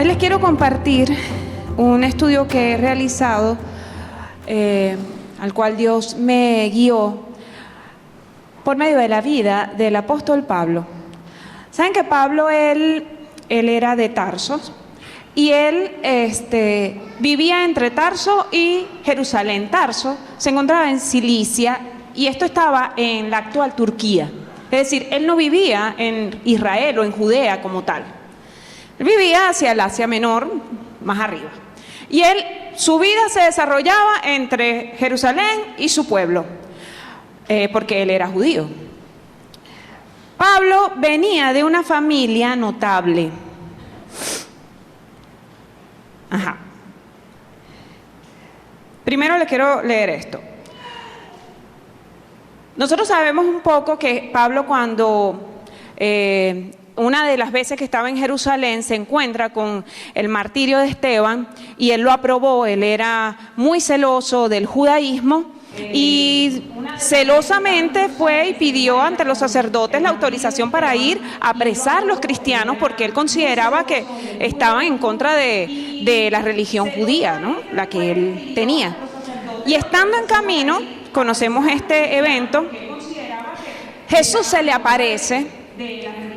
Hoy les quiero compartir un estudio que he realizado, al cual Dios me guió por medio de la vida del apóstol Pablo. Saben que Pablo, él era de Tarso y él vivía entre Tarso y Jerusalén. Tarso se encontraba en Cilicia y esto estaba en la actual Turquía. Es decir, él no vivía en Israel o en Judea como tal. Él vivía hacia el Asia Menor, más arriba. Y su vida se desarrollaba entre Jerusalén y su pueblo, porque él era judío. Pablo venía de una familia notable. Primero le quiero leer esto. Nosotros sabemos un poco que Pablo, cuando una de las veces que estaba en Jerusalén, se encuentra con el martirio de Esteban y él lo aprobó. Él era muy celoso del judaísmo y celosamente fue y pidió ante los sacerdotes la autorización para ir a apresar a los cristianos, porque él consideraba que estaban en contra de la religión judía, ¿no? La que él tenía. Y estando en camino, conocemos este evento, Jesús se le aparece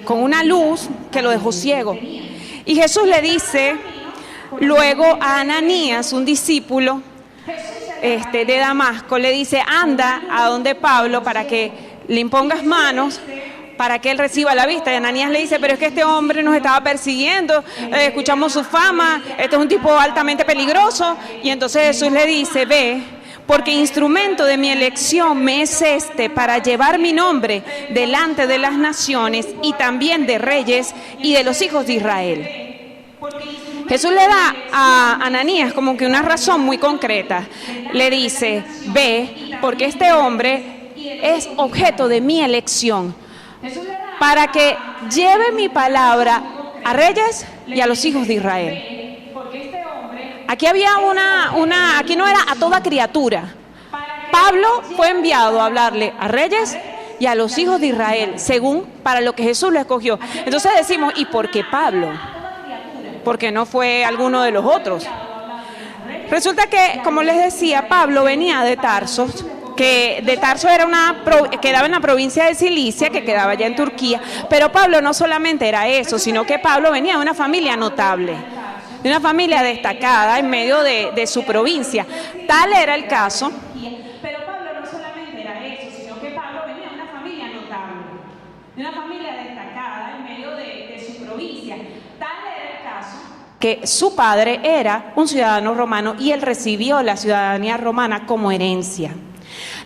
con una luz que lo dejó ciego. Y Jesús le dice luego a Ananías, un discípulo de Damasco, le dice: anda a donde Pablo para que le impongas manos para que él reciba la vista. Y Ananías le dice: pero es que este hombre nos estaba persiguiendo, escuchamos su fama, este es un tipo altamente peligroso. Y entonces Jesús le dice: ve, porque instrumento de mi elección me es para llevar mi nombre delante de las naciones y también de reyes y de los hijos de Israel. Jesús le da a Ananías como que una razón muy concreta. Le dice: ve, porque este hombre es objeto de mi elección, para que lleve mi palabra a reyes y a los hijos de Israel. Aquí había aquí no era a toda criatura. Pablo fue enviado a hablarle a reyes y a los hijos de Israel, según para lo que Jesús lo escogió. Entonces decimos: ¿y por qué Pablo? Porque no fue alguno de los otros. Resulta que, como les decía, Pablo venía de Tarso, que de Tarso quedaba en la provincia de Cilicia, que quedaba allá en Turquía. Pero Pablo no solamente era eso, sino que Pablo venía de una familia notable, de una familia destacada en medio de su provincia. Tal era el caso. Pero Pablo no solamente era eso, sino que Pablo venía de una familia notable, de una familia destacada en medio de su provincia. Tal era el caso que su padre era un ciudadano romano y él recibió la ciudadanía romana como herencia.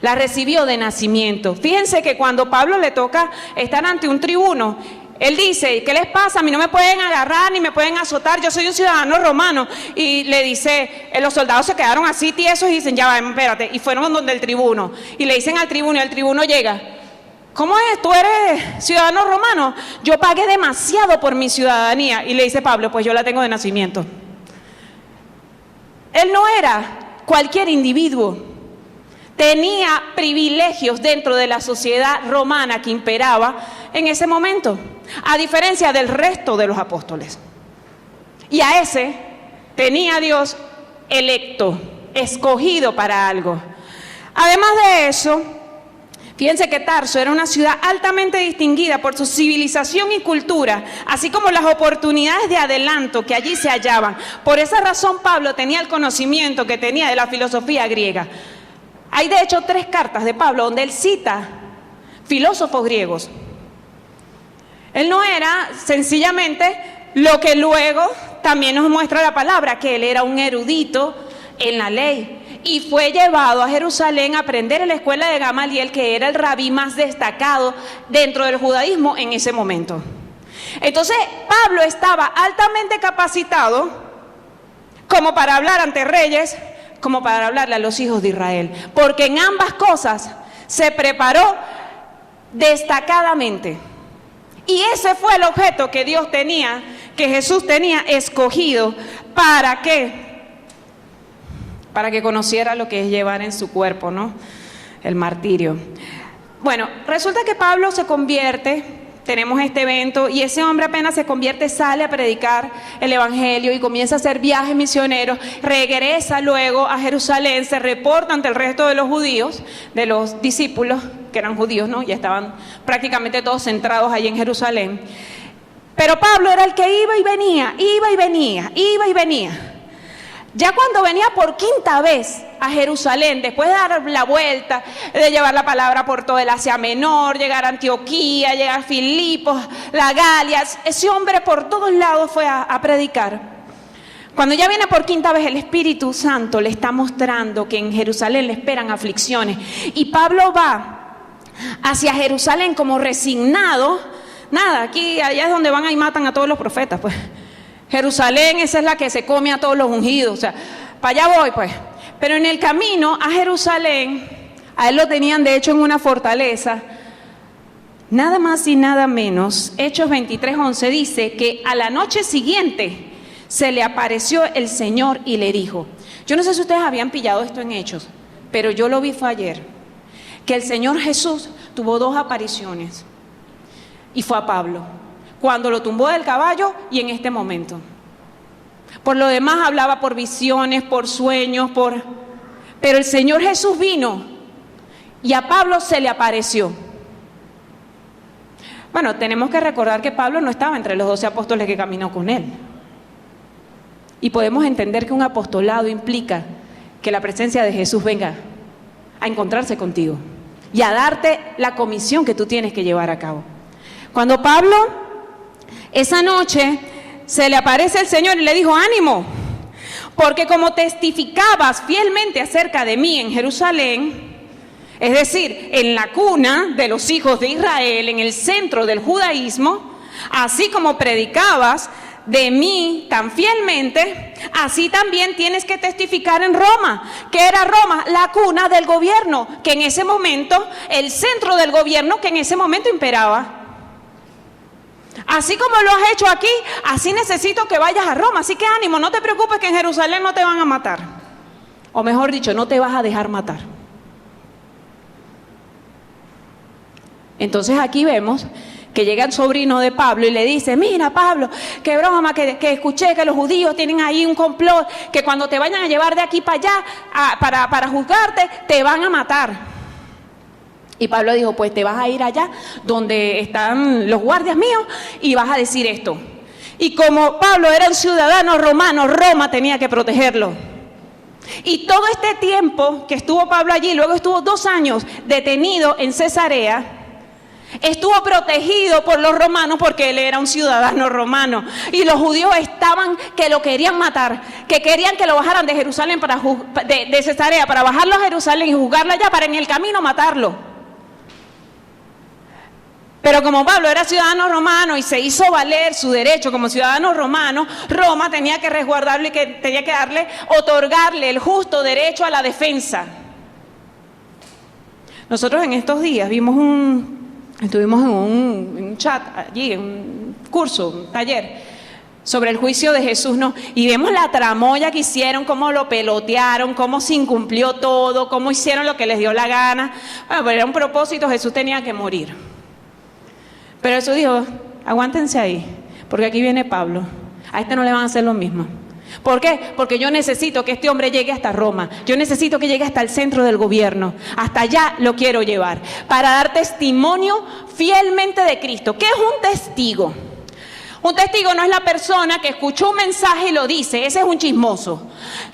La recibió de nacimiento. Fíjense que cuando Pablo le toca estar ante un tribuno, él dice: ¿qué les pasa? A mí no me pueden agarrar ni me pueden azotar, yo soy un ciudadano romano. Y le dice, los soldados se quedaron así tiesos y dicen: ya va, espérate. Y fueron donde el tribuno. Y le dicen al tribuno, y el tribuno llega: ¿cómo es? ¿Tú eres ciudadano romano? Yo pagué demasiado por mi ciudadanía. Y le dice Pablo: pues yo la tengo de nacimiento. Él no era cualquier individuo. Tenía privilegios dentro de la sociedad romana que imperaba en ese momento, a diferencia del resto de los apóstoles. Y a ese tenía Dios electo, escogido para algo. Además de eso, fíjense que Tarso era una ciudad altamente distinguida por su civilización y cultura, así como las oportunidades de adelanto que allí se hallaban. Por esa razón Pablo tenía el conocimiento que tenía de la filosofía griega. Hay de hecho 3 cartas de Pablo donde él cita filósofos griegos. Él no era sencillamente lo que luego también nos muestra la palabra, que él era un erudito en la ley y fue llevado a Jerusalén a aprender en la escuela de Gamaliel, que era el rabí más destacado dentro del judaísmo en ese momento. Entonces Pablo estaba altamente capacitado como para hablar ante reyes, como para hablarle a los hijos de Israel, porque en ambas cosas se preparó destacadamente. Y ese fue el objeto que Dios tenía, que Jesús tenía escogido. ¿Para qué? Para que conociera lo que es llevar en su cuerpo, ¿no? El martirio. Bueno, resulta que Pablo se convierte tenemos este evento y ese hombre apenas se convierte, sale a predicar el evangelio y comienza a hacer viajes misioneros, regresa luego a Jerusalén, se reporta ante el resto de los judíos, de los discípulos que eran judíos, ¿no? Ya estaban prácticamente todos centrados allí en Jerusalén. Pero Pablo era el que iba y venía, iba y venía, iba y venía. Ya cuando venía por quinta vez a Jerusalén, después de dar la vuelta, de llevar la palabra por todo el Asia Menor, llegar a Antioquía, llegar a Filipos, la Galia, ese hombre por todos lados fue a predicar. Cuando ya viene por quinta vez, el Espíritu Santo le está mostrando que en Jerusalén le esperan aflicciones. Y Pablo va hacia Jerusalén como resignado. Nada, aquí, allá es donde van y matan a todos los profetas, pues. Jerusalén, esa es la que se come a todos los ungidos, o sea, para allá voy, pues. Pero en el camino a Jerusalén, a él lo tenían de hecho en una fortaleza, nada más y nada menos. Hechos 23:11 dice que a la noche siguiente se le apareció el Señor y le dijo, yo no sé si ustedes habían pillado esto en Hechos, pero yo lo vi fue ayer, que el Señor Jesús tuvo 2 apariciones y fue a Pablo. Cuando lo tumbó del caballo y en este momento. Por lo demás hablaba por visiones, por sueños, pero el Señor Jesús vino y a Pablo se le apareció. Bueno, tenemos que recordar que Pablo no estaba entre los 12 apóstoles que caminó con él. Y podemos entender que un apostolado implica que la presencia de Jesús venga a encontrarse contigo y a darte la comisión que tú tienes que llevar a cabo. Cuando Pablo esa noche se le aparece el Señor y le dijo, ánimo, porque como testificabas fielmente acerca de mí en Jerusalén, es decir, en la cuna de los hijos de Israel, en el centro del judaísmo, así como predicabas de mí tan fielmente, así también tienes que testificar en Roma. ¿Qué era Roma? La cuna del gobierno, que en ese momento, el centro del gobierno que en ese momento imperaba. Así como lo has hecho aquí, así necesito que vayas a Roma. Así que ánimo, no te preocupes que en Jerusalén no te van a matar. O mejor dicho, no te vas a dejar matar. Entonces aquí vemos que llega el sobrino de Pablo y le dice, mira Pablo, qué broma, que escuché que los judíos tienen ahí un complot, que cuando te vayan a llevar de aquí para allá, para juzgarte, te van a matar. Y Pablo dijo, pues te vas a ir allá donde están los guardias míos y vas a decir esto. Y como Pablo era un ciudadano romano, Roma tenía que protegerlo. Y todo este tiempo que estuvo Pablo allí, luego estuvo 2 años detenido en Cesarea, estuvo protegido por los romanos porque él era un ciudadano romano. Y los judíos estaban que lo querían matar, que querían que lo bajaran de Jerusalén, de Cesarea, para bajarlo a Jerusalén y juzgarlo allá, para en el camino matarlo. Pero como Pablo era ciudadano romano y se hizo valer su derecho como ciudadano romano, Roma tenía que resguardarlo y que tenía que otorgarle el justo derecho a la defensa. Nosotros en estos días estuvimos en un chat allí, en un curso, un taller sobre el juicio de Jesús, ¿no? Y vemos la tramoya que hicieron, cómo lo pelotearon, cómo se incumplió todo, cómo hicieron lo que les dio la gana. Bueno, pero era un propósito, Jesús tenía que morir. Pero Jesús dijo, aguántense ahí, porque aquí viene Pablo. A este no le van a hacer lo mismo. ¿Por qué? Porque yo necesito que este hombre llegue hasta Roma. Yo necesito que llegue hasta el centro del gobierno. Hasta allá lo quiero llevar, para dar testimonio fielmente de Cristo. ¿Qué es un testigo? Un testigo no es la persona que escuchó un mensaje y lo dice, ese es un chismoso.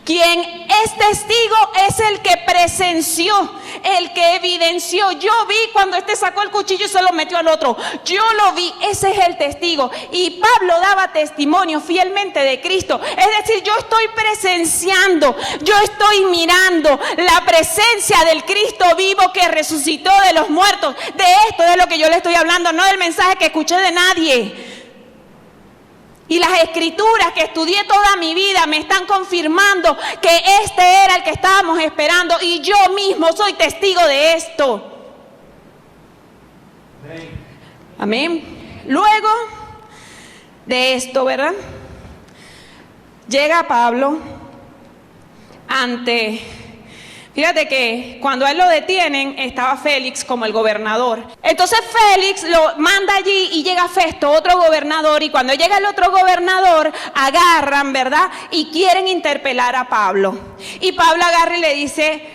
Quien es testigo es el que presenció, el que evidenció. Yo vi cuando este sacó el cuchillo y se lo metió al otro. Yo lo vi, ese es el testigo. Y Pablo daba testimonio fielmente de Cristo. Es decir, yo estoy presenciando, yo estoy mirando la presencia del Cristo vivo que resucitó de los muertos. De esto es de lo que yo le estoy hablando, no del mensaje que escuché de nadie. Y las escrituras que estudié toda mi vida me están confirmando que este era el que estábamos esperando y yo mismo soy testigo de esto. Amén. Luego de esto, ¿verdad? Llega Pablo ante Fíjate que cuando a él lo detienen, estaba Félix como el gobernador. Entonces Félix lo manda allí y llega Festo, otro gobernador, y cuando llega el otro gobernador, agarran, ¿verdad? Y quieren interpelar a Pablo. Y Pablo agarra y le dice,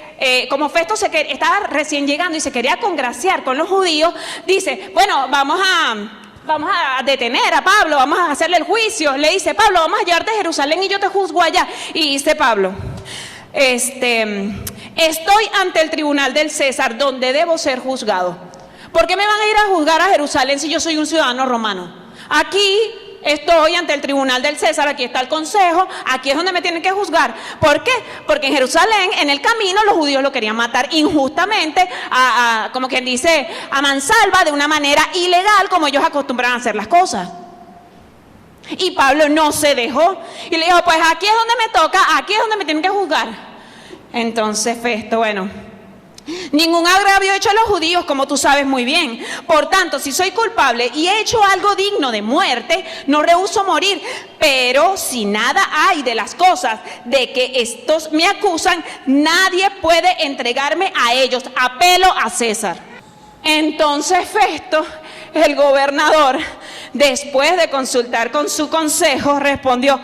como Festo estaba recién llegando y se quería congraciar con los judíos, dice, bueno, vamos a detener a Pablo, vamos a hacerle el juicio. Le dice, Pablo, vamos a llevarte a Jerusalén y yo te juzgo allá. Y dice Pablo, estoy ante el tribunal del César donde debo ser juzgado. ¿Por qué me van a ir a juzgar a Jerusalén si yo soy un ciudadano romano? Aquí estoy ante el tribunal del César, aquí está el consejo, aquí es donde me tienen que juzgar. ¿Por qué? Porque en Jerusalén, en el camino, los judíos lo querían matar injustamente, como quien dice, a mansalva, de una manera ilegal, como ellos acostumbran a hacer las cosas. Y Pablo no se dejó y le dijo, pues aquí es donde me toca, aquí es donde me tienen que juzgar. Entonces Festo, bueno, ningún agravio he hecho a los judíos, como tú sabes muy bien. Por tanto, si soy culpable y he hecho algo digno de muerte, no rehúso morir. Pero si nada hay de las cosas de que estos me acusan, nadie puede entregarme a ellos. Apelo a César. Entonces Festo, el gobernador, después de consultar con su consejo, respondió,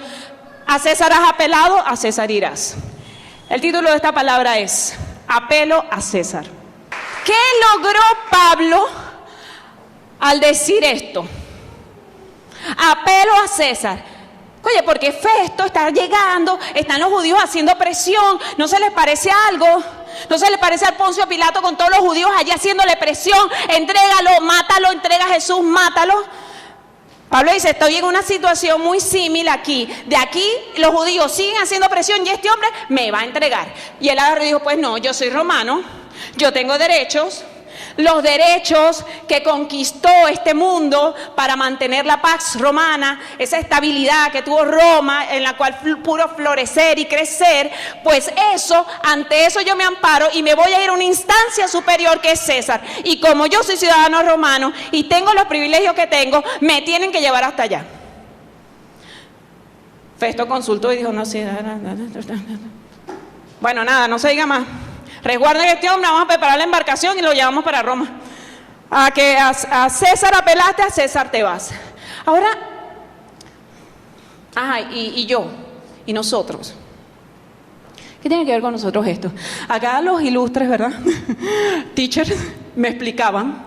a César has apelado, a César irás. El título de esta palabra es apelo a César. ¿Qué logró Pablo al decir esto? Apelo a César. Oye, porque Festo está llegando, están los judíos haciendo presión, ¿no se les parece algo? ¿No se les parece al Poncio Pilato con todos los judíos allí haciéndole presión? Entrégalo, mátalo, entrega a Jesús, mátalo. Pablo dice, estoy en una situación muy similar aquí. De aquí los judíos siguen haciendo presión y este hombre me va a entregar. Y él agarró y dijo, pues no, yo soy romano, yo tengo derechos. Los derechos que conquistó este mundo para mantener la paz romana, esa estabilidad que tuvo Roma, en la cual pudo florecer y crecer, pues eso, ante eso yo me amparo y me voy a ir a una instancia superior que es César. Y como yo soy ciudadano romano y tengo los privilegios que tengo, me tienen que llevar hasta allá. Festo consultó y dijo, no, sí, bueno, nada, no se diga más. Resguarden a este hombre, vamos a preparar la embarcación y lo llevamos para Roma. A César apelaste, a César te vas. Ahora, y yo, y nosotros. ¿Qué tiene que ver con nosotros esto? Acá los ilustres, ¿verdad? Teachers me explicaban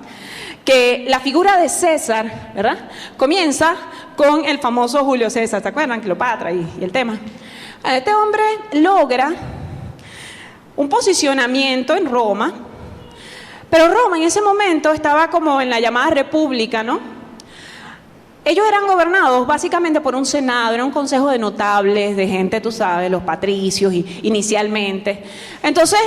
que la figura de César, ¿verdad? Comienza con el famoso Julio César, ¿se acuerdan? Cleopatra y el tema. Este hombre logra un posicionamiento en Roma, pero Roma en ese momento estaba como en la llamada república, ¿no? Ellos eran gobernados básicamente por un senado, era un consejo de notables, de gente, tú sabes, los patricios inicialmente. Entonces,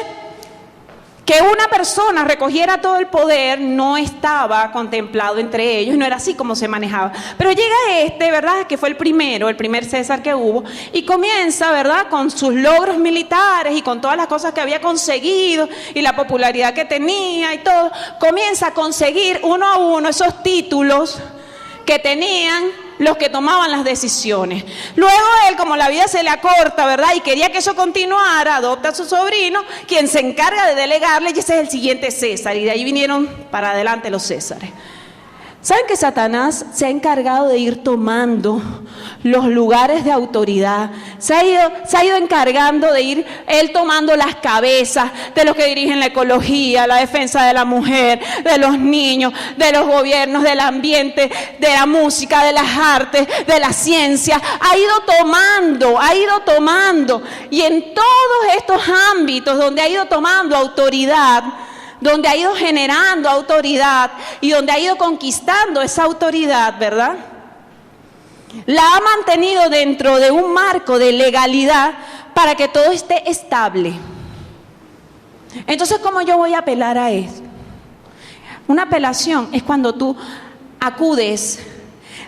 que una persona recogiera todo el poder no estaba contemplado entre ellos, no era así como se manejaba. Pero llega ¿verdad? Que fue el primer César que hubo, y comienza, ¿verdad? Con sus logros militares y con todas las cosas que había conseguido y la popularidad que tenía y todo, comienza a conseguir uno a uno esos títulos que tenían los que tomaban las decisiones. Luego él, como la vida se le acorta, ¿verdad? Y quería que eso continuara, adopta a su sobrino, quien se encarga de delegarle, y ese es el siguiente César. Y de ahí vinieron para adelante los Césares. ¿Saben que Satanás se ha encargado de ir tomando los lugares de autoridad? Se ha ido encargando de ir él tomando las cabezas de los que dirigen la ecología, la defensa de la mujer, de los niños, de los gobiernos, del ambiente, de la música, de las artes, de la ciencia. Ha ido tomando. Y en todos estos ámbitos donde ha ido tomando autoridad, donde ha ido generando autoridad y donde ha ido conquistando esa autoridad, ¿verdad? La ha mantenido dentro de un marco de legalidad para que todo esté estable. Entonces, ¿cómo yo voy a apelar a eso? Una apelación es cuando tú acudes,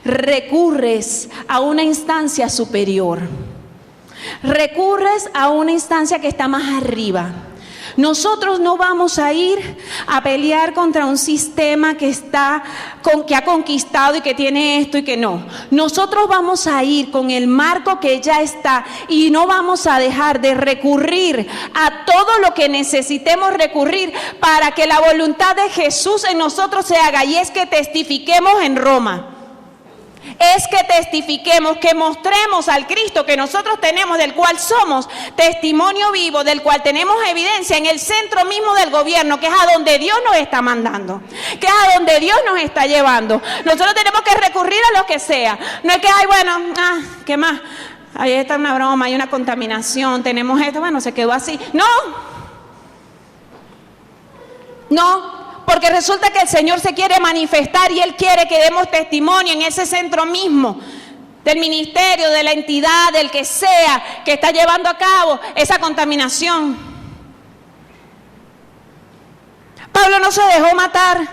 recurres a una instancia superior. Recurres a una instancia que está más arriba. Nosotros no vamos a ir a pelear contra un sistema que ha conquistado y que tiene esto y que no. Nosotros vamos a ir con el marco que ya está y no vamos a dejar de recurrir a todo lo que necesitemos recurrir para que la voluntad de Jesús en nosotros se haga, y es que testifiquemos en Roma. Es que testifiquemos, que mostremos al Cristo que nosotros tenemos, del cual somos testimonio vivo, del cual tenemos evidencia en el centro mismo del gobierno, que es a donde Dios nos está mandando, que es a donde Dios nos está llevando. Nosotros tenemos que recurrir a lo que sea. No es que, ay, bueno, ¿qué más? Ahí está una broma, hay una contaminación, tenemos esto, bueno, se quedó así. No, porque resulta que el Señor se quiere manifestar y Él quiere que demos testimonio en ese centro mismo del ministerio, de la entidad, del que sea que está llevando a cabo esa contaminación. Pablo no se dejó matar.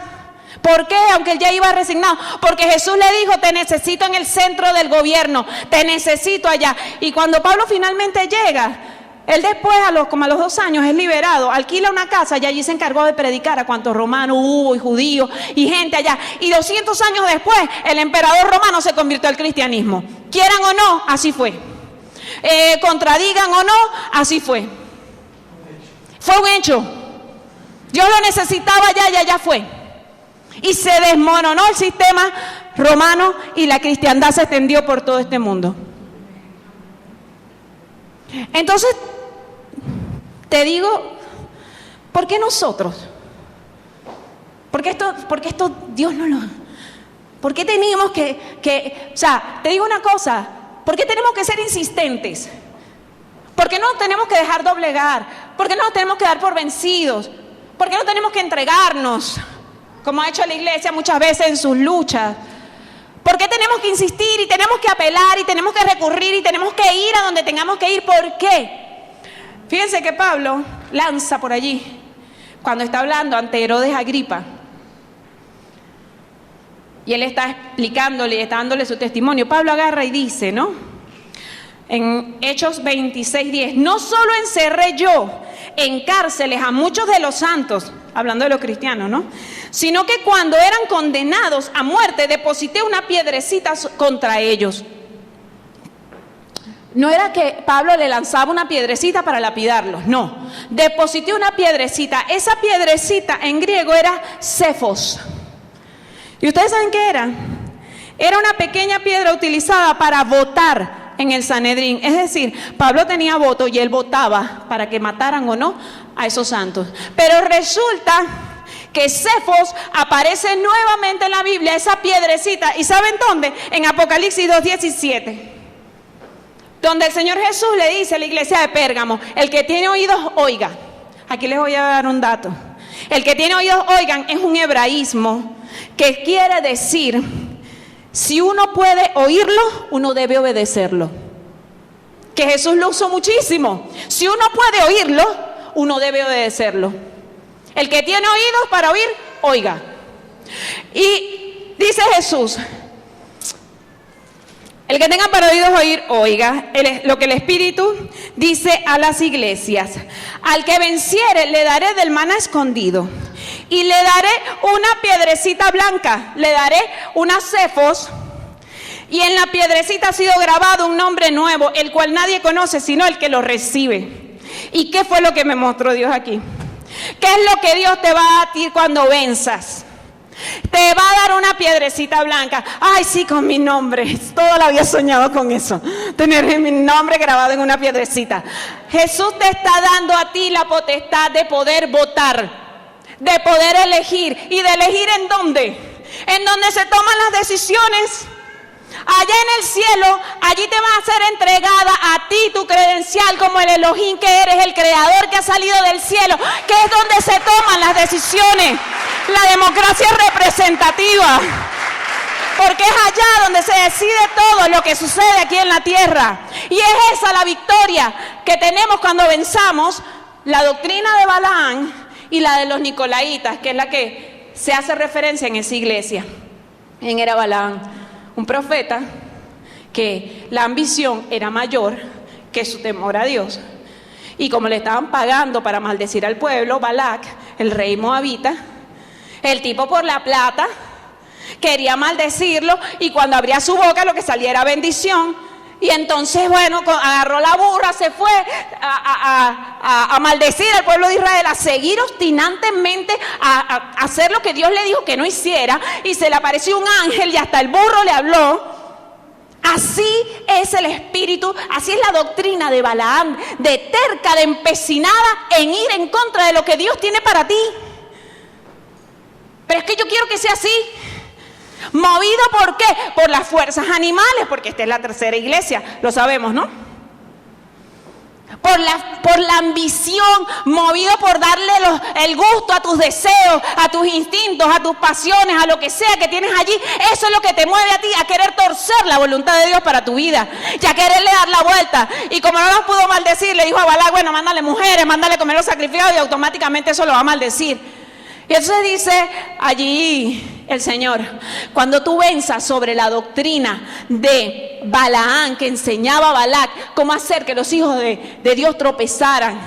¿Por qué? Aunque él ya iba resignado. Porque Jesús le dijo, te necesito en el centro del gobierno, te necesito allá. Y cuando Pablo finalmente llega, él después, como a los 2 años, es liberado, alquila una casa y allí se encargó de predicar a cuantos romanos hubo y judíos y gente allá. Y 200 años después, el emperador romano se convirtió al cristianismo. Quieran o no, así fue. Contradigan o no, así fue. Fue un hecho. Dios lo necesitaba allá y allá fue. Y se desmoronó el sistema romano y la cristiandad se extendió por todo este mundo. Entonces, te digo, ¿por qué nosotros? ¿Por qué esto Dios no lo... ¿Por qué tenemos o sea, te digo una cosa, ¿por qué tenemos que ser insistentes? ¿Por qué no tenemos que dejar doblegar? ¿Por qué no nos tenemos que dar por vencidos? ¿Por qué no tenemos que entregarnos, como ha hecho la iglesia muchas veces en sus luchas? ¿Por qué tenemos que insistir y tenemos que apelar y tenemos que recurrir y tenemos que ir a donde tengamos que ir? ¿Por qué? Fíjense que Pablo lanza por allí, cuando está hablando ante Herodes Agripa, y él está explicándole, está dándole su testimonio. Pablo agarra y dice, ¿no? En Hechos 26:10, no solo encerré yo en cárceles a muchos de los santos, hablando de los cristianos, ¿no? Sino que cuando eran condenados a muerte, deposité una piedrecita contra ellos. No era que Pablo le lanzaba una piedrecita para lapidarlos, no. Deposité una piedrecita. Esa piedrecita en griego era Cephos. ¿Y ustedes saben qué era? Era una pequeña piedra utilizada para votar en el Sanedrín. Es decir, Pablo tenía voto y él votaba para que mataran o no a esos santos. Pero resulta que Cephos aparece nuevamente en la Biblia, esa piedrecita. ¿Y saben dónde? En Apocalipsis 2:17. Donde el Señor Jesús le dice a la iglesia de Pérgamo, el que tiene oídos, oiga. Aquí les voy a dar un dato. El que tiene oídos, oigan, es un hebraísmo que quiere decir, si uno puede oírlo, uno debe obedecerlo. Que Jesús lo usó muchísimo. Si uno puede oírlo, uno debe obedecerlo. El que tiene oídos para oír, oiga. Y dice Jesús, el que tenga para oídos oír, oiga. Lo que el Espíritu dice a las iglesias. Al que venciere le daré del maná escondido. Y le daré una piedrecita blanca. Le daré una Cephos. Y en la piedrecita ha sido grabado un nombre nuevo, el cual nadie conoce sino el que lo recibe. ¿Y qué fue lo que me mostró Dios aquí? ¿Qué es lo que Dios te va a dar cuando venzas? Te va a dar una piedrecita blanca. Ay, sí, con mi nombre. Toda la vida he soñado con eso. Tener mi nombre grabado en una piedrecita. Jesús te está dando a ti la potestad de poder votar, de poder elegir. ¿Y de elegir en dónde? En donde se toman las decisiones. Allá en el cielo, allí te va a ser entregada a ti tu credencial como el Elohim que eres, el creador que ha salido del cielo, que es donde se toman las decisiones. La democracia representativa, porque es allá donde se decide todo lo que sucede aquí en la tierra. Y es esa la victoria que tenemos cuando venzamos la doctrina de Balaam y la de los Nicolaitas, que es la que se hace referencia en esa iglesia. ¿Quién era Balaam? Un profeta que la ambición era mayor que su temor a Dios. Y como le estaban pagando para maldecir al pueblo, Balac, el rey moabita, el tipo por la plata quería maldecirlo, y cuando abría su boca lo que salía era bendición. Y entonces, bueno, agarró la burra, se fue a maldecir al pueblo de Israel, a seguir obstinantemente a hacer lo que Dios le dijo que no hiciera, y se le apareció un ángel y hasta el burro le habló. Así es el espíritu, así es la doctrina de Balaam, de terca, de empecinada en ir en contra de lo que Dios tiene para ti. Pero es que yo quiero que sea así. ¿Movido por qué? Por las fuerzas animales, porque esta es la tercera iglesia, lo sabemos, ¿no? Por la ambición, movido por darle el gusto a tus deseos, a tus instintos, a tus pasiones, a lo que sea que tienes allí. Eso es lo que te mueve a ti, a querer torcer la voluntad de Dios para tu vida, y a quererle dar la vuelta. Y como no los pudo maldecir, le dijo a Balac, bueno, mándale mujeres, mándale comer los sacrificios, y automáticamente eso lo va a maldecir. Y entonces dice allí el Señor, cuando tú venzas sobre la doctrina de Balaam, que enseñaba a Balac cómo hacer que los hijos de Dios tropezaran,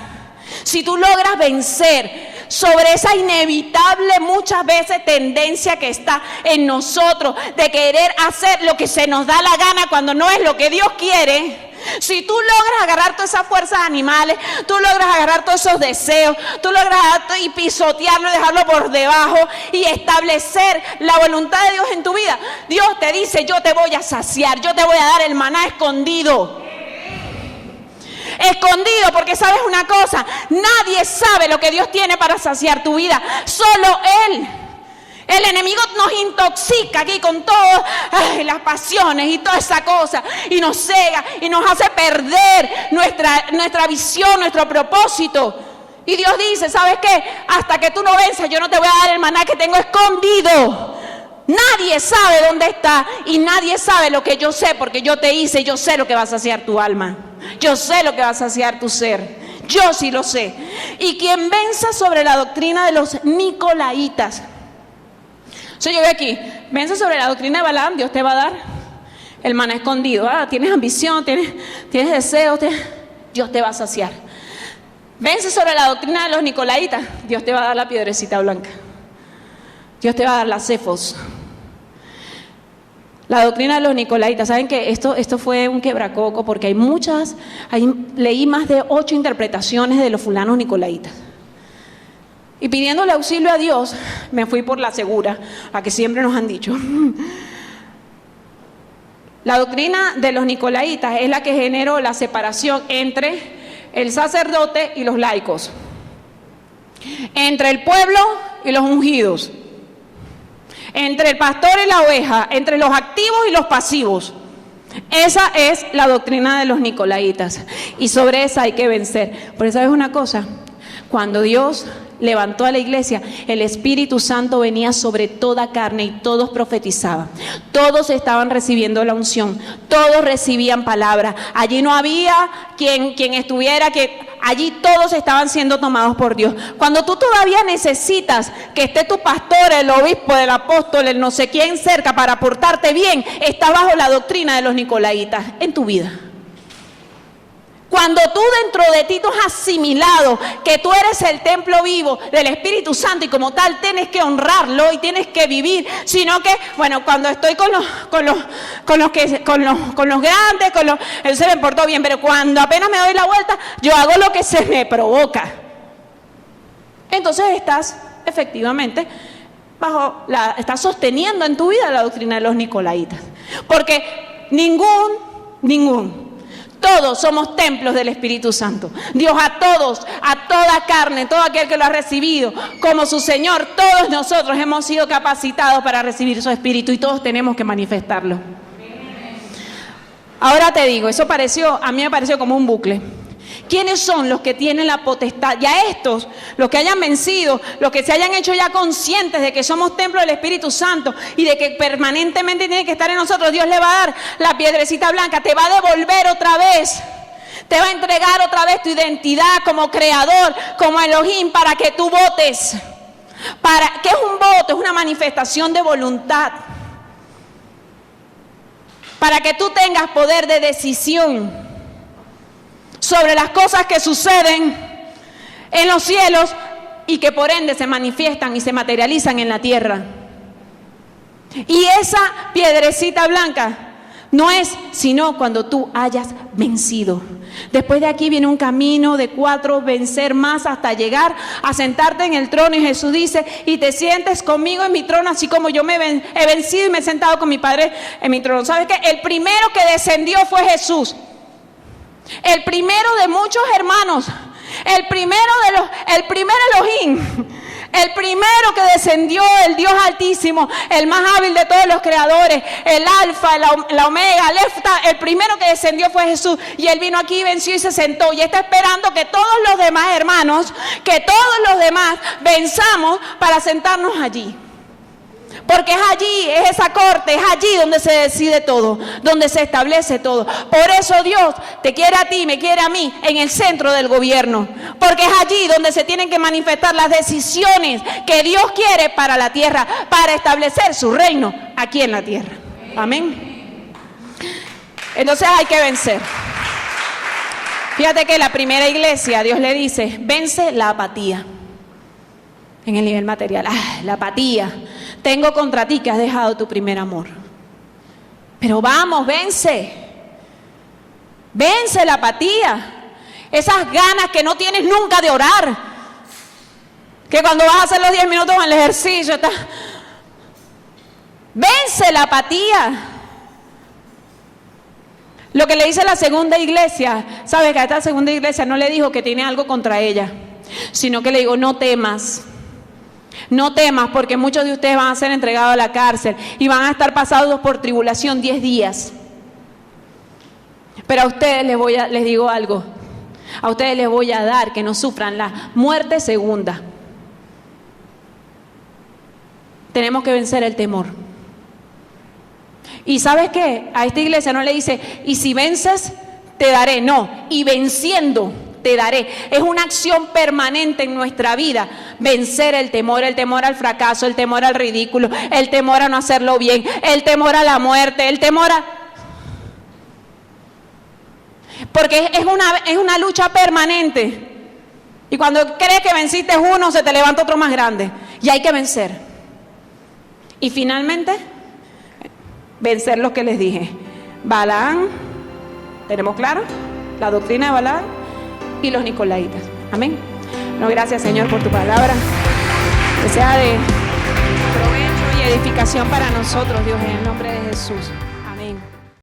si tú logras vencer sobre esa inevitable muchas veces tendencia que está en nosotros de querer hacer lo que se nos da la gana cuando no es lo que Dios quiere, si tú logras agarrar todas esas fuerzas animales, tú logras agarrar todos esos deseos, tú logras agarrar y pisotearlo y dejarlo por debajo y establecer la voluntad de Dios en tu vida, Dios te dice, yo te voy a saciar, yo te voy a dar el maná escondido. Escondido, porque sabes una cosa, nadie sabe lo que Dios tiene para saciar tu vida, solo Él. El enemigo nos intoxica aquí con todas las pasiones y toda esa cosa, y nos cega y nos hace perder nuestra visión, nuestro propósito. Y Dios dice, ¿sabes qué? Hasta que tú no venzas, yo no te voy a dar el maná que tengo escondido. Nadie sabe dónde está, y nadie sabe lo que yo sé, porque yo te hice, yo sé lo que va a saciar tu alma, yo sé lo que va a saciar tu ser, yo sí lo sé. Y quien venza sobre la doctrina de los nicolaitas, yo veo aquí, vence sobre la doctrina de Balaam, Dios te va a dar el maná escondido. Tienes ambición, tienes deseos, Dios te va a saciar. Vence sobre la doctrina de los nicolaitas, Dios te va a dar la piedrecita blanca, Dios te va a dar la cefos. La doctrina de los nicolaitas, ¿saben que esto fue un quebracoco? Porque leí más de 8 interpretaciones de los fulanos nicolaitas. Y pidiéndole auxilio a Dios, me fui por la segura, la que siempre nos han dicho. La doctrina de los nicolaitas es la que generó la separación entre el sacerdote y los laicos, entre el pueblo y los ungidos, entre el pastor y la oveja, entre los activos y los pasivos. Esa es la doctrina de los nicolaitas, y sobre esa hay que vencer. Por eso es una cosa, cuando Dios levantó a la iglesia, el Espíritu Santo venía sobre toda carne y todos profetizaban, todos estaban recibiendo la unción, todos recibían palabra. Allí no había quien estuviera, allí todos estaban siendo tomados por Dios. Cuando tú todavía necesitas que esté tu pastor, el obispo, el apóstol, el no sé quién cerca para portarte bien, está bajo la doctrina de los nicolaitas en tu vida. Cuando tú dentro de ti tú has asimilado que tú eres el templo vivo del Espíritu Santo, y como tal tienes que honrarlo y tienes que vivir, sino que, bueno, cuando estoy con los grandes, él se me portó bien, pero cuando apenas me doy la vuelta, yo hago lo que se me provoca. Entonces estás efectivamente estás sosteniendo en tu vida la doctrina de los nicolaitas, porque todos somos templos del Espíritu Santo. Dios a todos, a toda carne, todo aquel que lo ha recibido como su Señor, todos nosotros hemos sido capacitados para recibir su Espíritu, y todos tenemos que manifestarlo. Ahora te digo, a mí me pareció como un bucle. ¿Quiénes son los que tienen la potestad? Ya estos, los que hayan vencido, los que se hayan hecho ya conscientes de que somos templo del Espíritu Santo y de que permanentemente tiene que estar en nosotros, Dios le va a dar la piedrecita blanca, te va a devolver otra vez, te va a entregar otra vez tu identidad como creador, como Elohim, para que tú votes. ¿Qué es un voto? Es una manifestación de voluntad. Para que tú tengas poder de decisión sobre las cosas que suceden en los cielos y que por ende se manifiestan y se materializan en la tierra. Y esa piedrecita blanca no es sino cuando tú hayas vencido. Después de aquí viene un camino de 4 vencer más hasta llegar a sentarte en el trono. Y Jesús dice, y te sientes conmigo en mi trono, así como yo he vencido y me he sentado con mi Padre en mi trono. ¿Sabes qué? El primero que descendió fue Jesús. El primero de muchos hermanos. El primer Elohim. El primero que descendió, el Dios Altísimo, el más hábil de todos los creadores, el Alfa, la Omega, el Efta, el primero que descendió fue Jesús. Y Él vino aquí, venció y se sentó. Y está esperando que todos los demás hermanos, que todos los demás venzamos para sentarnos allí. Porque es allí, es esa corte, es allí donde se decide todo, donde se establece todo. Por eso Dios te quiere a ti, me quiere a mí, en el centro del gobierno. Porque es allí donde se tienen que manifestar las decisiones que Dios quiere para la tierra, para establecer su reino aquí en la tierra. Amén. Entonces hay que vencer. Fíjate que la primera iglesia, Dios le dice, vence la apatía. En el nivel material, la apatía. Tengo contra ti que has dejado tu primer amor. Pero vamos, vence. Vence la apatía. Esas ganas que no tienes nunca de orar. Que cuando vas a hacer los 10 minutos en el ejercicio, vence la apatía. Lo que le dice la segunda iglesia, ¿sabes? Que a esta segunda iglesia no le dijo que tiene algo contra ella, sino que le digo, no temas. No temas, porque muchos de ustedes van a ser entregados a la cárcel y van a estar pasados por tribulación 10 días. Pero a ustedes les digo algo. A ustedes les voy a dar que no sufran la muerte segunda. Tenemos que vencer el temor. Y ¿sabes qué? A esta iglesia no le dice, y si vences, te daré. No, y venciendo te daré. Es una acción permanente en nuestra vida. Vencer el temor al fracaso, el temor al ridículo, el temor a no hacerlo bien, el temor a la muerte, el temor a... Porque es una lucha permanente. Y cuando crees que venciste uno, se te levanta otro más grande. Y hay que vencer. Y finalmente, vencer lo que les dije. Balaam, ¿tenemos claro? La doctrina de Balaam y los nicolaítas. Amén. No, gracias Señor por tu palabra. Que sea de provecho y edificación para nosotros, Dios, en el nombre de Jesús.